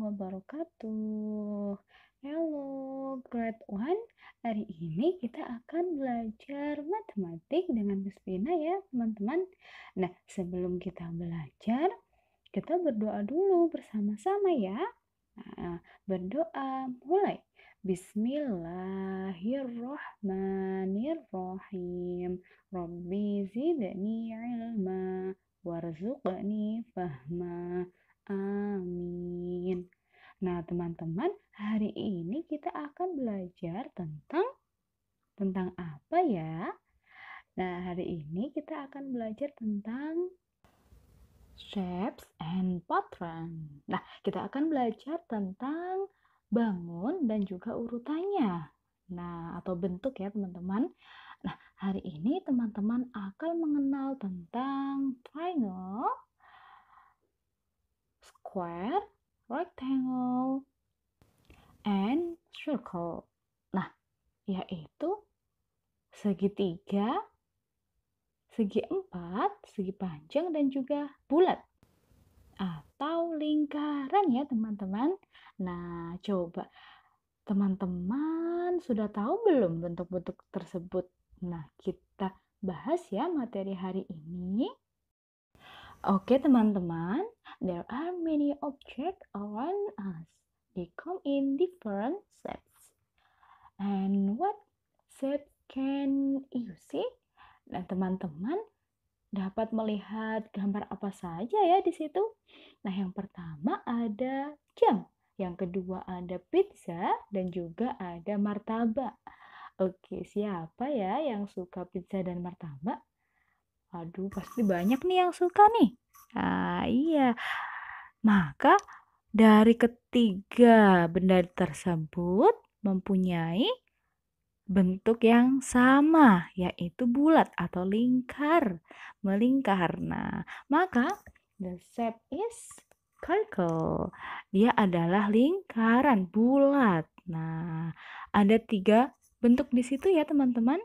wabarakatuh. Halo, grade 1. Hari ini kita akan belajar matematik dengan Miss Vina ya, teman-teman. Nah, sebelum kita belajar, kita berdoa dulu bersama-sama ya. Nah, berdoa mulai. Bismillahirrahmanirrahim. Rabbi zidni ilma warzuqni fahma. Amin. Nah, teman-teman, hari ini kita akan belajar tentang apa ya? Nah, hari ini kita akan belajar tentang shapes and pattern. Nah, kita akan belajar tentang bangun dan juga urutannya. Nah, atau bentuk ya, teman-teman. Nah, hari ini teman-teman akan mengenal tentang triangle, square, rectangle, and circle. Nah, yaitu segitiga, segi empat, segi panjang, dan juga bulat atau lingkaran ya teman-teman. Nah, coba teman-teman sudah tahu belum bentuk-bentuk tersebut? Nah, kita bahas ya materi hari ini. Oke teman-teman, there are many objects around us. They come in different shapes. And what shape can you see? Nah, teman-teman dapat melihat gambar apa saja ya di situ. Nah, yang pertama ada jam, yang kedua ada pizza, dan juga ada martabak. Oke, siapa ya yang suka pizza dan martabak? Aduh, pasti banyak nih yang suka nih. Ah, iya. Maka dari ketiga benda tersebut mempunyai bentuk yang sama, yaitu bulat atau lingkar, melingkar. Nah, maka the shape is circle. Dia adalah lingkaran bulat. Nah, ada 3 bentuk di situ ya, teman-teman.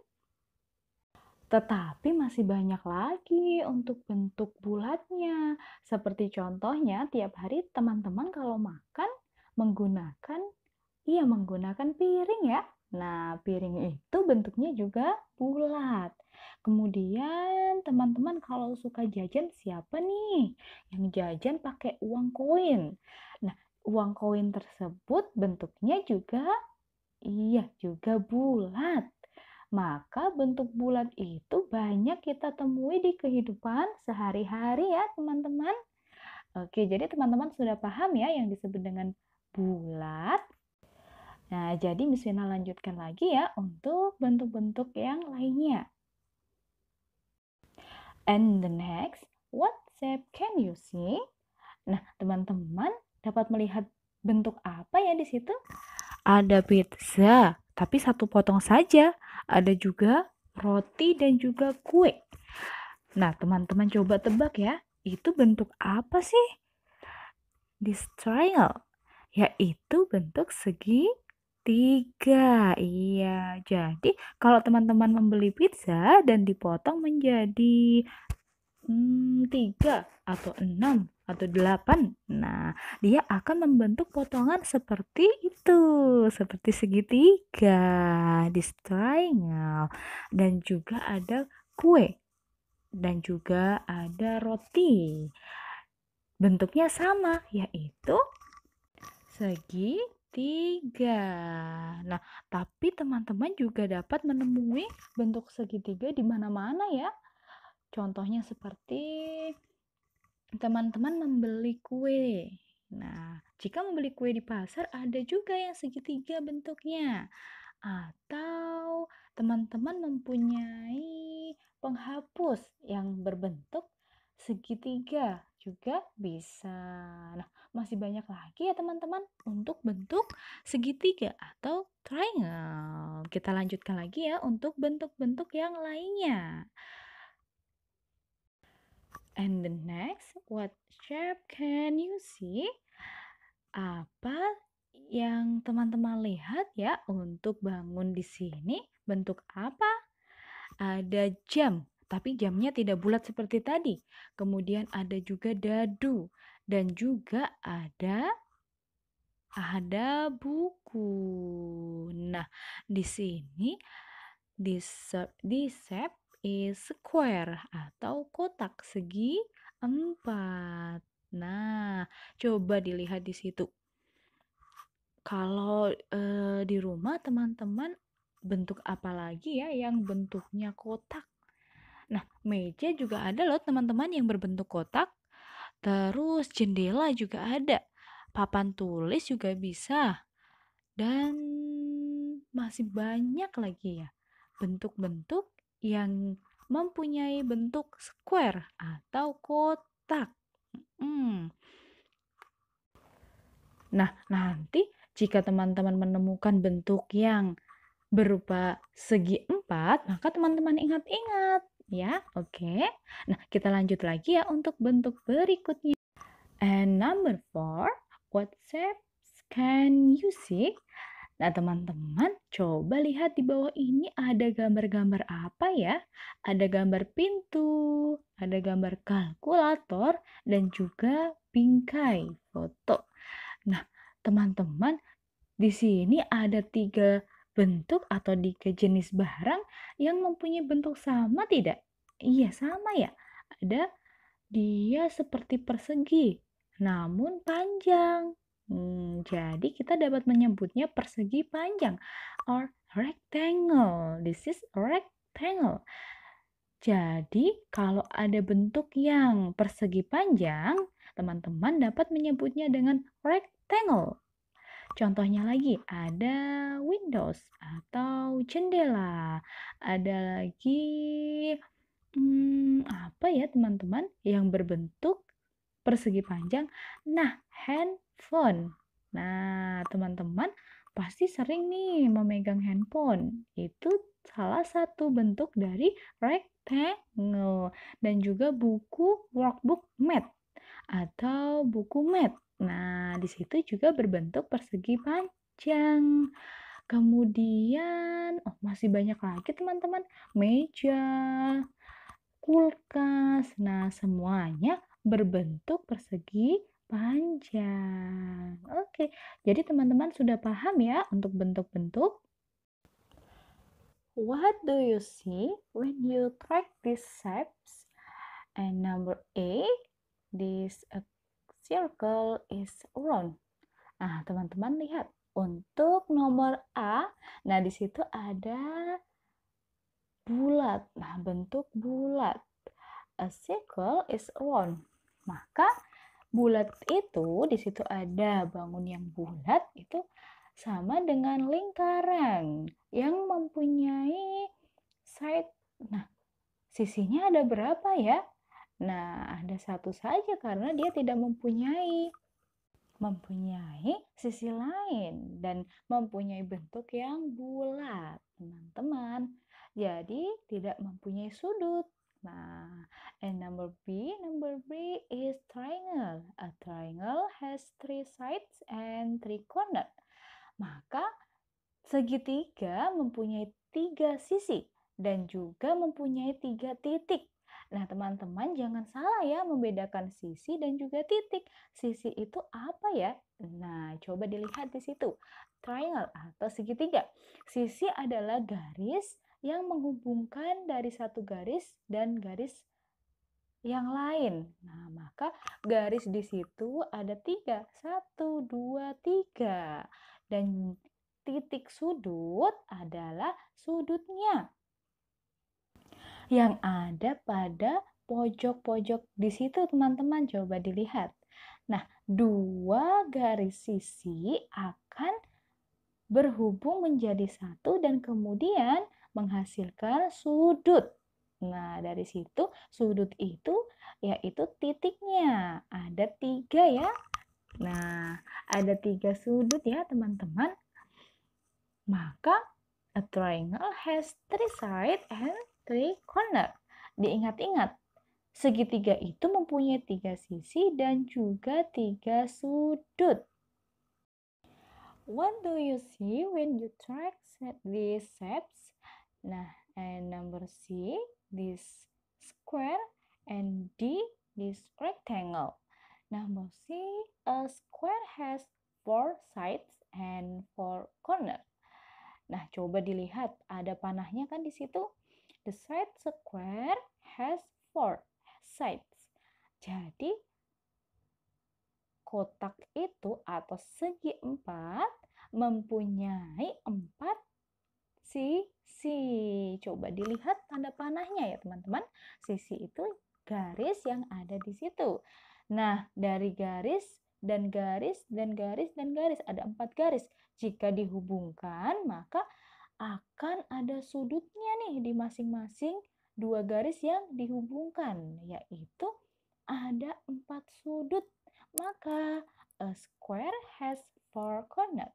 Tetapi masih banyak lagi untuk bentuk bulatnya. Seperti contohnya, tiap hari teman-teman kalau makan menggunakan piring ya. Nah, piring itu bentuknya juga bulat. Kemudian teman-teman kalau suka jajan siapa nih yang jajan pakai uang koin? Nah, uang koin tersebut bentuknya juga bulat. Maka bentuk bulat itu banyak kita temui di kehidupan sehari-hari ya, teman-teman. Oke, jadi teman-teman sudah paham ya yang disebut dengan bulat. Nah, jadi Miss Vina lanjutkan lagi ya untuk bentuk-bentuk yang lainnya. And the next, what shape can you see? Nah, teman-teman dapat melihat bentuk apa ya di situ? Ada pizza, tapi satu potong saja. Ada juga roti dan juga kue. Nah, teman-teman coba tebak ya, itu bentuk apa sih? This triangle, yaitu bentuk segitiga. Iya, jadi kalau teman-teman membeli pizza dan dipotong menjadi 3 atau 6 atau 8. Nah, dia akan membentuk potongan seperti itu, seperti segitiga, this triangle. Dan juga ada kue dan juga ada roti. Bentuknya sama, yaitu segitiga. Nah, tapi teman-teman juga dapat menemui bentuk segitiga di mana-mana ya. Contohnya seperti teman-teman membeli kue. Nah, jika membeli kue di pasar ada juga yang segitiga bentuknya. Atau teman-teman mempunyai penghapus yang berbentuk segitiga juga bisa. Nah, masih banyak lagi ya teman-teman untuk bentuk segitiga atau triangle. Kita lanjutkan lagi ya untuk bentuk-bentuk yang lainnya. And the next, what shape can you see? Apa yang teman-teman lihat ya untuk bangun di sini? Bentuk apa? Ada jam, tapi jamnya tidak bulat seperti tadi. Kemudian ada juga dadu dan juga ada ada buku. Nah, di sini this shape is square atau kotak segi 4. Nah, coba dilihat di situ. Kalau di rumah teman-teman bentuk apa lagi ya yang bentuknya kotak? Nah, meja juga ada loh teman-teman yang berbentuk kotak. Terus jendela juga ada. Papan tulis juga bisa. Dan masih banyak lagi ya bentuk-bentuk yang mempunyai bentuk square atau kotak. Hmm. Nah, nanti jika teman-teman menemukan bentuk yang berupa segi 4, maka teman-teman ingat-ingat ya. Oke. Nah, kita lanjut lagi ya untuk bentuk berikutnya. And number 4, what shapes can you see? Nah, teman-teman, coba lihat di bawah ini ada gambar-gambar apa ya? Ada gambar pintu, ada gambar kalkulator, dan juga bingkai foto. Nah, teman-teman, di sini ada 3 bentuk atau 3 jenis barang yang mempunyai bentuk sama tidak? Iya, sama ya. Dia seperti persegi, namun panjang. Jadi kita dapat menyebutnya persegi panjang or rectangle. This is a rectangle. Jadi kalau ada bentuk yang persegi panjang, teman-teman dapat menyebutnya dengan rectangle. Contohnya lagi, ada windows atau jendela. Ada lagi, apa ya teman-teman, yang berbentuk persegi panjang? Nah, handphone. Nah, teman-teman pasti sering nih memegang handphone. Itu salah satu bentuk dari rectangle. Dan juga buku workbook mat atau buku mat. Nah, di situ juga berbentuk persegi panjang. Kemudian, masih banyak lagi teman-teman. Meja, kulkas. Nah, semuanya berbentuk persegi panjang. Oke, jadi teman-teman sudah paham ya untuk bentuk-bentuk? What do you see when you track these shapes? And number A, this circle is round. Nah, teman-teman lihat. Untuk nomor A, nah di situ ada bulat. Nah, bentuk bulat. A circle is round. Maka bulat itu di situ ada bangun yang bulat itu sama dengan lingkaran yang mempunyai side. Nah, sisinya ada berapa ya? Nah, ada satu saja karena dia tidak mempunyai sisi lain dan mempunyai bentuk yang bulat, teman-teman. Jadi tidak mempunyai sudut. Nah, and number B is triangle. A triangle has 3 sides and 3 corners. Maka segitiga mempunyai 3 sisi dan juga mempunyai 3 titik. Nah, teman-teman jangan salah ya membedakan sisi dan juga titik. Sisi itu apa ya? Nah, coba dilihat di situ. Triangle atau segitiga. Sisi adalah garis yang menghubungkan dari satu garis dan garis yang lain. Nah, maka garis di situ ada 3. 1, 2, 3. Dan titik sudut adalah sudutnya yang ada pada pojok-pojok di situ, teman-teman. Coba dilihat. Nah, 2 garis sisi akan berhubung menjadi satu dan kemudian menghasilkan sudut. Nah, dari situ sudut itu yaitu titiknya. Ada 3 ya. Nah, ada 3 sudut ya, teman-teman. Maka a triangle has 3 sides and 3 corners. Diingat-ingat, segitiga itu mempunyai 3 sisi dan juga 3 sudut. What do you see when you track these shapes? Nah, and number C, this square, and D, this rectangle. Number C, a square has 4 sides and 4 corners. Nah, coba dilihat, ada panahnya kan di situ? The side square has 4 sides. Jadi, kotak itu atau segi 4 mempunyai 4 sisi. Coba dilihat tanda panahnya ya, teman-teman. Sisi itu garis yang ada di situ. Nah, dari garis dan garis dan garis dan garis ada 4 garis. Jika dihubungkan, maka akan ada sudutnya nih di masing-masing 2 garis yang dihubungkan, yaitu ada 4 sudut. Maka a square has 4 corners.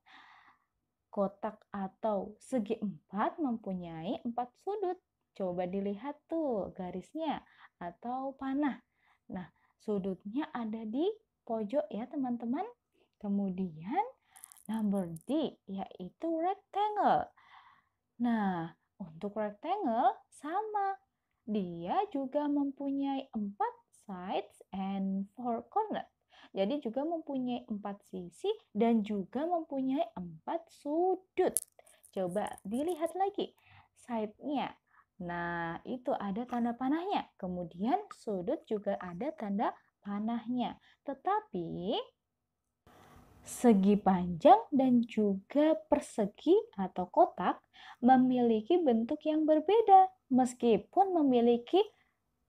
Kotak atau segi 4 mempunyai 4 sudut. Coba dilihat tuh garisnya atau panah. Nah, sudutnya ada di pojok ya, teman-teman. Kemudian number D yaitu rectangle. Nah, untuk rectangle sama. Dia juga mempunyai 4 sides and 4 corners. Jadi juga mempunyai 4 sisi dan juga mempunyai 4 sudut. Coba dilihat lagi side-nya. Nah, itu ada tanda panahnya. Kemudian sudut juga ada tanda panahnya. Tetapi segi panjang dan juga persegi atau kotak memiliki bentuk yang berbeda meskipun memiliki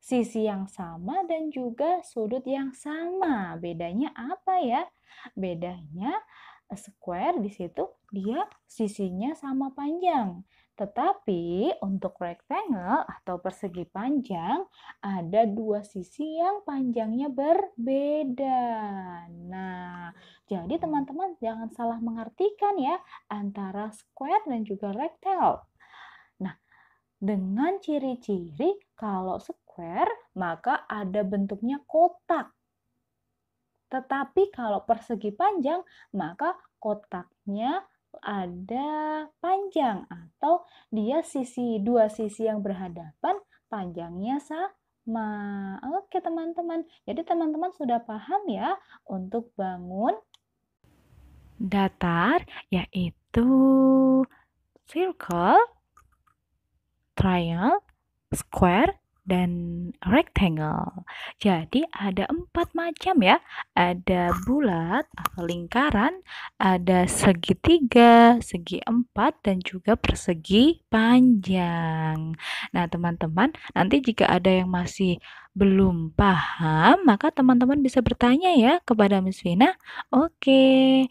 sisi yang sama dan juga sudut yang sama. Bedanya apa ya? Bedanya square di situ dia sisinya sama panjang. Tetapi untuk rectangle atau persegi panjang ada 2 sisi yang panjangnya berbeda. Nah, jadi teman-teman jangan salah mengartikan ya antara square dan juga rectangle. Nah, dengan ciri-ciri kalau square maka ada bentuknya kotak. Tetapi kalau persegi panjang maka kotaknya ada panjang atau dia dua sisi yang berhadapan panjangnya sama. Oke teman-teman, jadi teman-teman sudah paham ya untuk bangun datar yaitu circle, triangle, square, dan rectangle. Jadi ada 4 macam ya. Ada bulat atau lingkaran, ada segitiga, segi 4, dan juga persegi panjang. Nah teman-teman, nanti jika ada yang masih belum paham, maka teman-teman bisa bertanya ya kepada Miss Vina. Oke.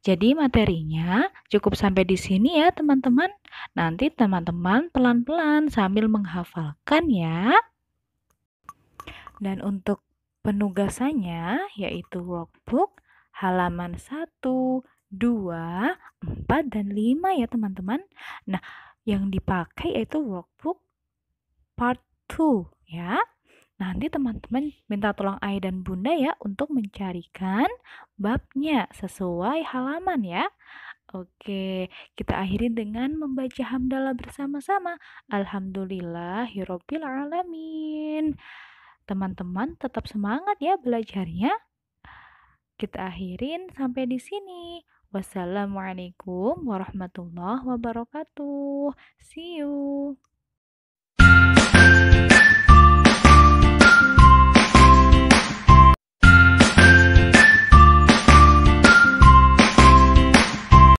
Jadi materinya cukup sampai di sini ya teman-teman. Nanti teman-teman pelan-pelan sambil menghafalkan ya. Dan untuk penugasannya yaitu workbook halaman 1, 2, 4, dan 5 ya teman-teman. Nah, yang dipakai yaitu workbook part 2 ya. Nanti teman-teman minta tolong ayah dan bunda ya untuk mencarikan babnya sesuai halaman ya. Oke, kita akhiri dengan membaca hamdalah bersama-sama. Alhamdulillahirabbil alamin. Teman-teman tetap semangat ya belajarnya. Kita akhirin sampai di sini. Wassalamualaikum warahmatullahi wabarakatuh. See you.